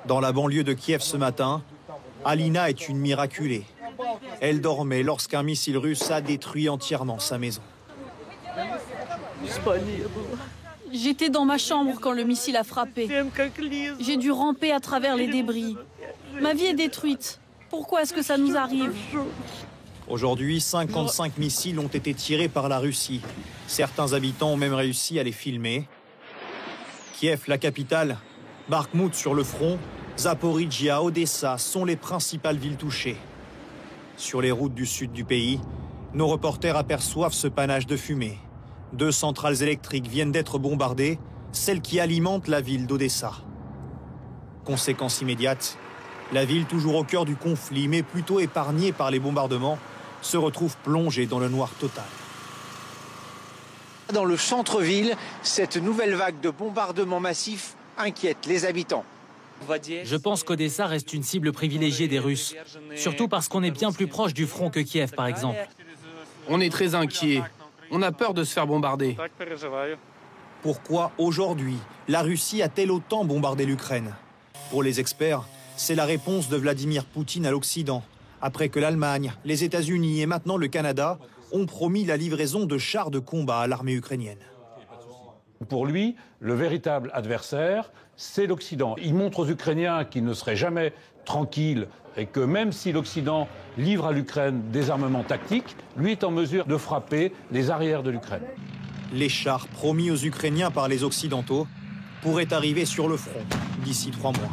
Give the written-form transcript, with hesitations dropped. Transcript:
Dans la banlieue de Kiev ce matin, Alina est une miraculée. Elle dormait lorsqu'un missile russe a détruit entièrement sa maison. J'étais dans ma chambre quand le missile a frappé. J'ai dû ramper à travers les débris. Ma vie est détruite. Pourquoi est-ce que ça nous arrive? Aujourd'hui, 55 missiles ont été tirés par la Russie. Certains habitants ont même réussi à les filmer. Kiev, la capitale, Bakhmout sur le front, Zaporijia, Odessa sont les principales villes touchées. Sur les routes du sud du pays, nos reporters aperçoivent ce panache de fumée. 2 centrales électriques viennent d'être bombardées, celles qui alimentent la ville d'Odessa. Conséquence immédiate, la ville toujours au cœur du conflit, mais plutôt épargnée par les bombardements, se retrouve plongée dans le noir total. Dans le centre-ville, cette nouvelle vague de bombardements massifs inquiète les habitants. Je pense qu'Odessa reste une cible privilégiée des Russes, surtout parce qu'on est bien plus proche du front que Kiev, par exemple. On est très inquiets. On a peur de se faire bombarder. Pourquoi aujourd'hui la Russie a-t-elle autant bombardé l'Ukraine? Pour les experts, c'est la réponse de Vladimir Poutine à l'Occident, après que l'Allemagne, les États-Unis et maintenant le Canada ont promis la livraison de chars de combat à l'armée ukrainienne. Pour lui, le véritable adversaire, c'est l'Occident. Il montre aux Ukrainiens qu'ils ne seraient jamais tranquilles et que même si l'Occident livre à l'Ukraine des armements tactiques, lui est en mesure de frapper les arrières de l'Ukraine. Les chars promis aux Ukrainiens par les Occidentaux pourraient arriver sur le front d'ici 3 mois.